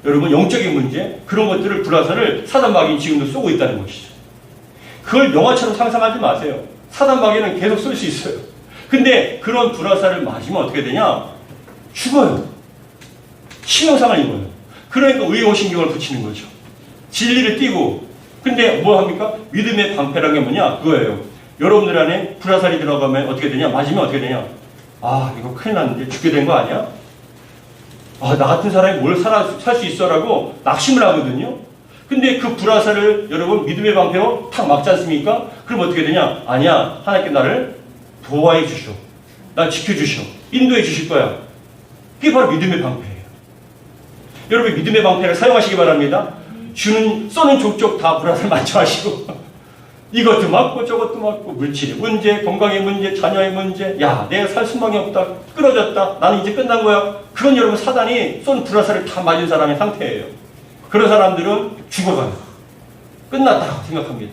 여러분 영적인 문제, 그런 것들을, 불화살을 사단마귀는 지금도 쏘고 있다는 것이죠. 그걸 영화처럼 상상하지 마세요. 사단마귀는 계속 쏠 수 있어요. 근데 그런 불화살을 맞으면 어떻게 되냐? 죽어요. 치명상을 입어요. 그러니까 의호신경을 붙이는 거죠. 진리를 띠고. 근데 뭐 합니까? 믿음의 방패라는 게 뭐냐? 그거예요. 여러분들 안에 불화살이 들어가면 어떻게 되냐? 맞으면 어떻게 되냐? 아, 이거 큰일 났는데 죽게 된 거 아니야? 아, 나 같은 사람이 뭘 살 수 있어라고 낙심을 하거든요. 근데 그 불화살을 여러분 믿음의 방패로 탁 막지 않습니까? 그럼 어떻게 되냐? 아니야. 하나님께 나를 보호해 주시오. 날 지켜주시오. 인도해 주실 거야. 그게 바로 믿음의 방패예요. 여러분 믿음의 방패를 사용하시기 바랍니다. 쏘는 족족 다 불화살 맞춰 하시고 이것도 맞고 저것도 맞고, 물질의 문제, 건강의 문제, 자녀의 문제, 야, 내가 살 수망이 없다, 끊어졌다, 나는 이제 끝난 거야. 그건 여러분 사단이 쏜 불화살을 다 맞은 사람의 상태예요. 그런 사람들은 죽어가요. 끝났다고 생각합니다.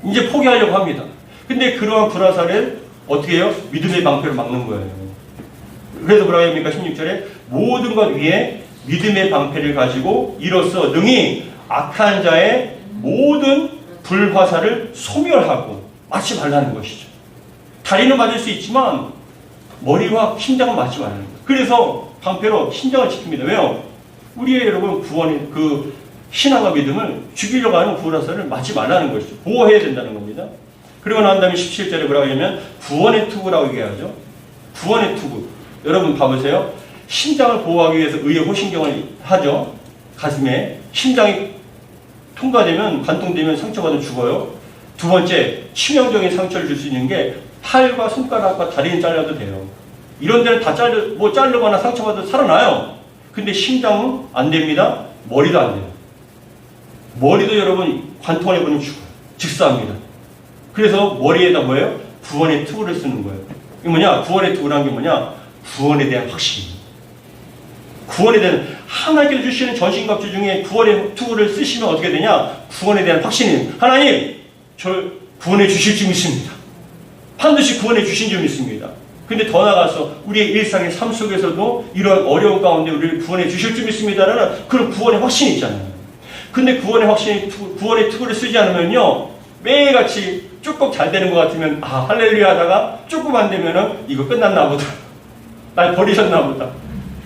이제 포기하려고 합니다. 근데 그러한 불화살을 어떻게 해요? 믿음의 방패로 막는 거예요. 그래서 뭐라고 합니까? 16절에 모든 것 위에 믿음의 방패를 가지고 이로써 능히 악한 자의 모든 불화살을 소멸하고, 맞지 말라는 것이죠. 다리는 맞을 수 있지만 머리와 심장은 맞지 말라는 거예요. 그래서 방패로 심장을 지킵니다. 왜요? 우리의 여러분 구원의 그 신앙과 믿음을 죽이려고 하는 불화살을 맞지 말라는 것이죠. 보호해야 된다는 겁니다. 그리고 난 다음에 17절에 뭐라고 하냐면 구원의 투구라고 얘기하죠. 구원의 투구. 여러분 봐보세요. 심장을 보호하기 위해서 의의 호신경을 하죠. 가슴에. 심장이 통과되면, 관통되면 상처받으면 죽어요. 두 번째, 치명적인 상처를 줄 수 있는 게 팔과 손가락과 다리는 잘려도 돼요. 이런 데는 다 자르거나 상처받아도 살아나요. 근데 심장은 안 됩니다. 머리도 안 돼요. 머리도 여러분 관통을 해보면 죽어요. 즉사합니다. 그래서 머리에다 뭐예요? 구원의 투구를 쓰는 거예요. 이게 뭐냐? 구원의 투구라는 게 뭐냐? 구원에 대한 확신. 구원에 대한, 하나님께서 주시는 전신갑주 중에 구원의 투구를 쓰시면 어떻게 되냐? 구원에 대한 확신이, 하나님, 저 구원해 주실 줄 믿습니다. 반드시 구원해 주신 줄 믿습니다. 근데 더 나아가서 우리의 일상의 삶 속에서도 이런 어려운 가운데 우리를 구원해 주실 줄 믿습니다라는 그런 구원의 확신이 있잖아요. 근데 구원의 투구를 쓰지 않으면요, 매일같이 조금 잘 되는 것 같으면 할렐루야 하다가 조금 안 되면은 이거 끝났나 보다, 날 버리셨나 보다,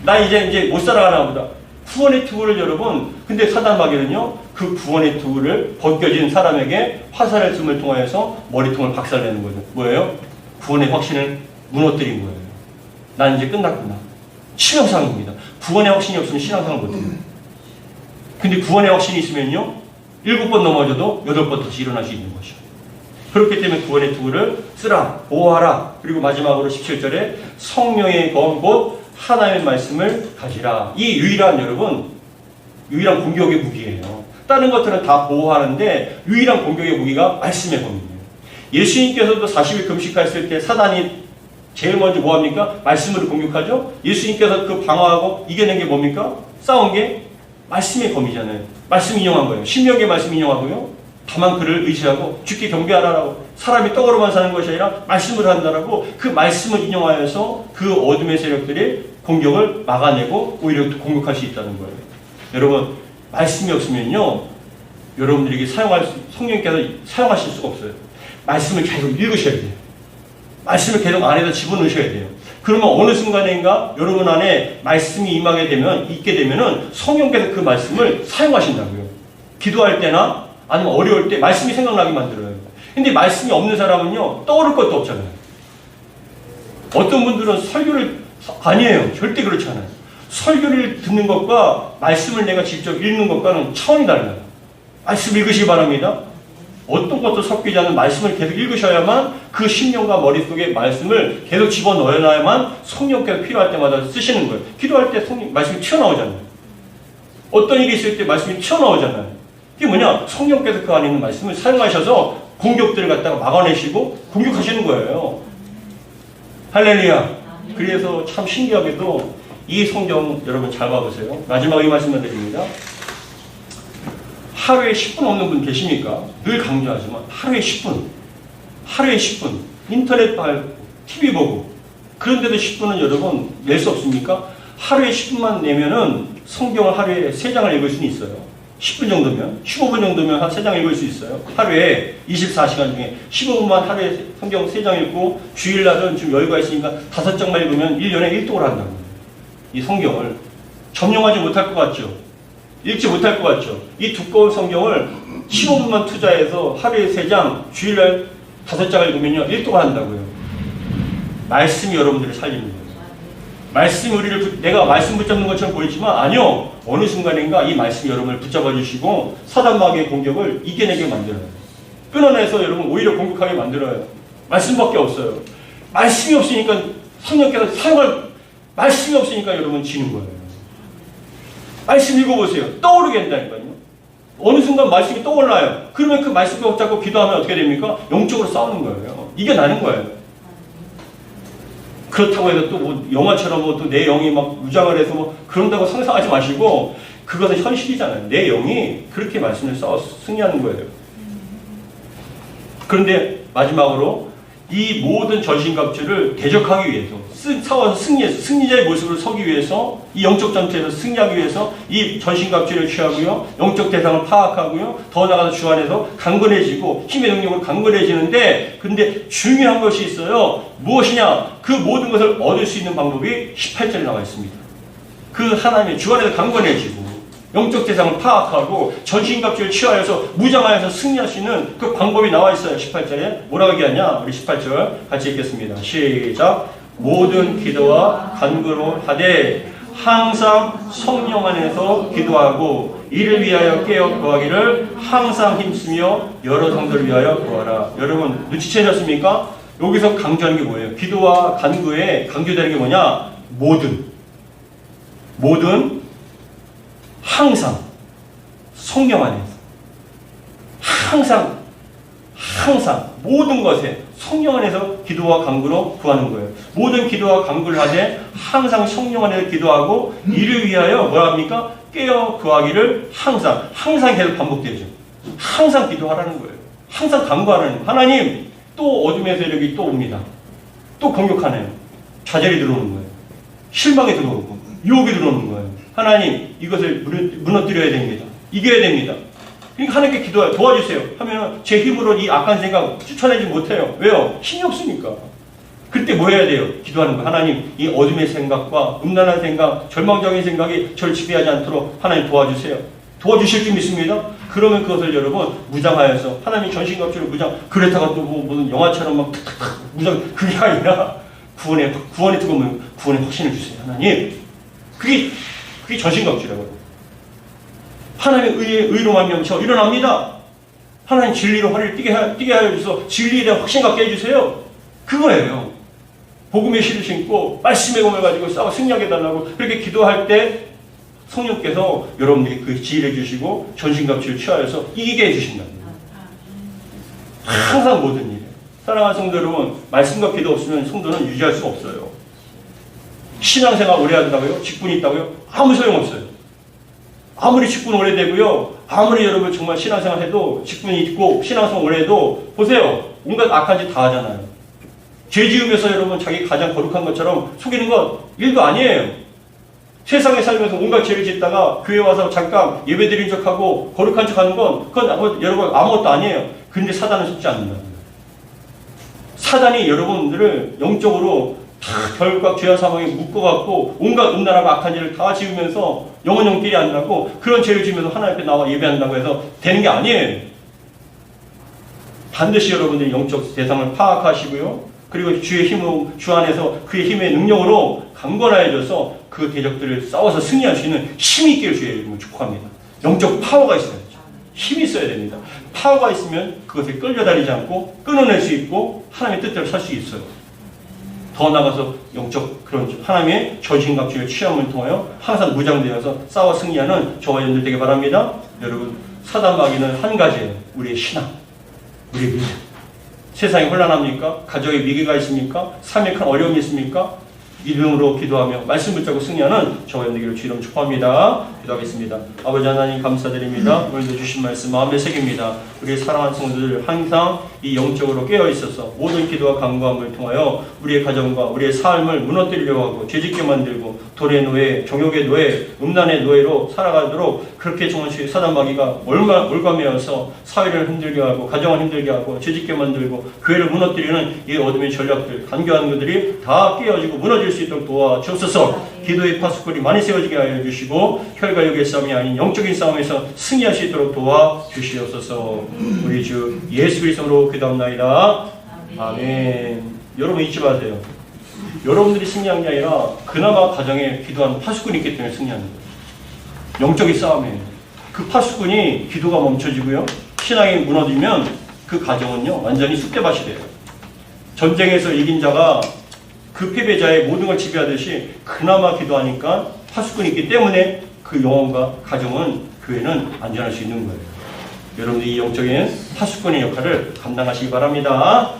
나 이제 못 살아가나 보다. 구원의 투구를 여러분, 근데 사단마귀는요, 그 구원의 투구를 벗겨진 사람에게 화살을 씀을 통하여서 머리통을 박살내는 거죠. 뭐예요? 구원의 확신을 무너뜨린 거예요. 난 이제 끝났구나. 신앙상입니다. 구원의 확신이 없으면 신앙상을 못해요. 근데 구원의 확신이 있으면요, 7번 넘어져도 8번 다시 일어날 수 있는 것이죠. 그렇기 때문에 구원의 투구를 쓰라, 보호하라. 그리고 마지막으로 17절에 성령의 검 곧 하나님의 말씀을 가지라. 이 유일한 유일한 공격의 무기예요. 다른 것들은 다 보호하는데 유일한 공격의 무기가 말씀의 검이에요. 예수님께서도 40일 금식하셨을 때 사단이 제일 먼저 뭐합니까? 말씀으로 공격하죠. 예수님께서 그 방어하고 이겨낸 게 뭡니까? 싸운 게 말씀의 검이잖아요. 말씀 인용한 거예요. 신명기의 말씀 인용하고요. 다만 그를 의지하고 주께 경배하라라고, 사람이 떡으로만 사는 것이 아니라 말씀으로 한다라고 그 말씀을 인용하여서 그 어둠의 세력들의 공격을 막아내고 오히려 공격할 수 있다는 거예요. 여러분, 말씀이 없으면요, 여러분들에게 성령께서 사용하실 수가 없어요. 말씀을 계속 읽으셔야 돼요. 말씀을 계속 안에다 집어넣으셔야 돼요. 그러면 어느 순간인가 여러분 안에 말씀이 있게 되면은 성령께서 그 말씀을 사용하신다고요. 기도할 때나 아니면 어려울 때 말씀이 생각나게 만들어요. 근데 말씀이 없는 사람은요, 떠오를 것도 없잖아요. 어떤 분들은 아니에요. 절대 그렇지 않아요. 설교를 듣는 것과 말씀을 내가 직접 읽는 것과는 차원이 달라요. 말씀 읽으시기 바랍니다. 어떤 것도 섞이지 않는 말씀을 계속 읽으셔야만 그 심령과 머릿속에 말씀을 계속 집어넣어야만 성령께서 필요할 때마다 쓰시는 거예요. 기도할 때 말씀이 튀어나오잖아요. 어떤 일이 있을 때 말씀이 튀어나오잖아요. 이게 뭐냐? 성령께서 그 안에 있는 말씀을 사용하셔서 공격들을 갖다가 막아내시고 공격하시는 거예요. 할렐루야. 그래서 참 신기하게도 이 성경 여러분 잘 봐보세요. 마지막 이 말씀을 드립니다. 하루에 10분 없는 분 계십니까? 늘 강조하지만 하루에 10분 인터넷 봐고 TV 보고, 그런데도 10분은 여러분 낼 수 없습니까? 하루에 10분만 내면은 성경을 하루에 3장을 읽을 수는 있어요. 10분 정도면, 15분 정도면 한 3장 읽을 수 있어요. 하루에 24시간 중에 15분만 하루에 성경 3장 읽고, 주일날은 좀 여유가 있으니까 5장만 읽으면 1년에 1독을 한다는 거예요. 이 성경을 점령하지 못할 것 같죠? 읽지 못할 것 같죠? 이 두꺼운 성경을 15분만 투자해서 하루에 3장, 주일날 5장을 읽으면요, 1독을 한다고요. 말씀이 여러분들을 살리는 거예요. 말씀이 내가 말씀 붙잡는 것처럼 보이지만 아니요. 어느 순간인가 이 말씀이 여러분을 붙잡아 주시고 사단마귀의 공격을 이겨내게 만들어요. 끊어내서 여러분 오히려 공격하게 만들어요. 말씀밖에 없어요. 말씀이 없으니까 성령께서 사용할 말씀이 없으니까 여러분 지는 거예요. 말씀 읽어보세요. 떠오르게 한다니까요. 어느 순간 말씀이 떠올라요. 그러면 그 말씀 붙잡고 기도하면 어떻게 됩니까? 영적으로 싸우는 거예요. 이겨나는 거예요. 그렇다고 해서 또 뭐 영화처럼 뭐 또 내 영이 막 무장을 해서 뭐 그런다고 상상하지 마시고, 그것은 현실이잖아요. 내 영이 그렇게 말씀을 싸워서 승리하는 거예요. 그런데 마지막으로 이 모든 전신갑주를 대적하기 위해서, 싸워서 승리해서 승리자의 모습으로 서기 위해서, 이 영적 전투에서 승리하기 위해서 이 전신갑주를 취하고요, 영적 대상을 파악하고요, 더 나아가서 주 안에서 강건해지고 힘의 능력으로 강건해지는데, 근데 중요한 것이 있어요. 무엇이냐? 그 모든 것을 얻을 수 있는 방법이 18절에 나와 있습니다. 그 하나님의 주 안에서 강건해지고 영적 대상을 파악하고 전신갑주를 취하여서 무장하여서 승리할 수 있는 그 방법이 나와 있어요. 18절에 뭐라고 얘기하냐? 우리 18절 같이 읽겠습니다. 시작. 모든 기도와 간구로 하되 항상 성령 안에서 기도하고 이를 위하여 깨어 구하기를 항상 힘쓰며 여러 성도를 위하여 구하라. 여러분 눈치채셨습니까? 여기서 강조하는 게 뭐예요? 기도와 간구에 강조되는 게 뭐냐? 모든 항상 성령 안에서 항상 모든 것에 성령 안에서 기도와 간구로 구하는 거예요. 모든 기도와 간구를 하되 항상 성령 안에서 기도하고 이를 위하여 뭐라 합니까? 깨어 구하기를 항상 계속 반복되죠. 항상 기도하라는 거예요. 항상 간구하라는 거예요. 하나님, 또 어둠의 세력이 또 옵니다. 또 공격하네요. 좌절이 들어오는 거예요. 실망이 들어오고 유혹이 들어오는 거예요. 하나님, 이것을 무너뜨려야 됩니다. 이겨야 됩니다. 그러니까 하나님께 기도해요. 도와주세요. 하면 제 힘으로 이 악한 생각 쫓아내지 못해요. 왜요? 힘이 없으니까. 그때 뭐 해야 돼요? 기도하는 거예요. 하나님, 이 어둠의 생각과 음란한 생각, 절망적인 생각이 저를 지배하지 않도록 하나님 도와주세요. 도와주실 줄 믿습니다. 그러면 그것을 여러분 무장하여서 하나님 전신갑주를 무장, 그랬다가 또 뭐 무슨 영화처럼 막 탁탁탁 무장, 그게 아니라 구원에 뜨거우면 구원의 확신을 주세요. 하나님, 그게 전신갑주라고요. 하나님의 의로 말미암아 일어납니다. 하나님 진리로 허리를 뛰게 하여 주셔서 진리에 대한 확신 갖게 해주세요. 그거예요. 복음의 실을 신고 말씀의 몸을 가지고 싸워 승리하게 해달라고 그렇게 기도할 때 성령께서 여러분들이 그 지혜를 주시고 전신갑주를 취하여서 이기게 해주신답니다. 항상 모든 일에. 사랑하는 성도 여러분, 말씀과 기도 없으면 성도는 유지할 수가 없어요. 신앙생활 오래 한다고요? 직분이 있다고요? 아무 소용없어요. 아무리 직분 오래되고요, 아무리 여러분 정말 신앙생활 해도 직분이 있고 신앙생활 오래 해도 보세요. 온갖 악한 짓 다 하잖아요. 죄 지으면서 여러분 자기 가장 거룩한 것처럼 속이는 건 일도 아니에요. 세상에 살면서 온갖 죄를 짓다가 교회 와서 잠깐 예배 드린 척하고 거룩한 척하는 건 그건 여러분 아무것도 아니에요. 그런데 사단은 속지 않는다. 사단이 여러분들을 영적으로 다 결과 죄와 사망에 묶어갖고 온갖 음란하고 악한 일을 다 지으면서 영혼끼리 안 나고 그런 죄를 지으면서 하나님 앞에 나와 예배한다고 해서 되는 게 아니에요. 반드시 여러분들이 영적 대상을 파악하시고요. 그리고 주의 힘으로, 주 안에서 그의 힘의 능력으로 강건하여져서 그 대적들을 싸워서 승리할 수 있는 힘이 있기를 주의 이름으로 축복합니다. 영적 파워가 있어야 되죠. 힘이 있어야 됩니다. 파워가 있으면 그것에 끌려다니지 않고 끊어낼 수 있고 하나님의 뜻대로 살 수 있어요. 더 나가서 영적 그런 하나님의 전신갑주의 취함을 통하여 항상 무장되어서 싸워 승리하는 저와 여러분들 되게 바랍니다. 여러분, 사단 마귀는 한 가지예요. 우리의 신앙, 우리의 믿음. 세상이 혼란합니까? 가정에 위기가 있습니까? 삶에 큰 어려움이 있습니까? 믿음으로 기도하며 말씀 붙잡고 승리하는 저와 여러분들을 주 이름 축복합니다. 기도하겠습니다. 아버지 하나님 감사드립니다. 오늘도 주신 말씀 마음에 새깁니다. 우리의 사랑하는 성도들 항상 이 영적으로 깨어있어서 모든 기도와 간구함을 통하여 우리의 가정과 우리의 삶을 무너뜨리려고 하고 죄짓게 만들고 돌의 노예, 정욕의 노예, 음란의 노예로 살아가도록 그렇게 정말 사단 마귀가 올가매어서 사회를 힘들게 하고 가정을 힘들게 하고 죄짓게 만들고 교회를 무너뜨리는 이 어둠의 전략들, 간교하는 것들이 다 깨어지고 무너질 수 있도록 도와주옵소서. 기도의 파수꾼이 많이 세워지게 하여 주시고 혈과육의 싸움이 아닌 영적인 싸움에서 승리할 수 있도록 도와주시옵소서. 우리 주 예수 그리스도로 기도합나이다. 아멘. 여러분 잊지 마세요. 여러분들이 승리한 게 아니라 그나마 가정에 기도하는 파수꾼이 있기 때문에 승리하는 거예요. 영적인 싸움이에요. 그 파수꾼이 기도가 멈춰지고요, 신앙이 무너지면 그 가정은요 완전히 쑥대밭이 돼요. 전쟁에서 이긴 자가 그 패배자의 모든 걸 지배하듯이 그나마 기도하니까 파수꾼이 있기 때문에 그 영혼과 가정은, 교회는 안전할 수 있는 거예요. 여러분들이 이 영적인 파수꾼의 역할을 감당하시기 바랍니다.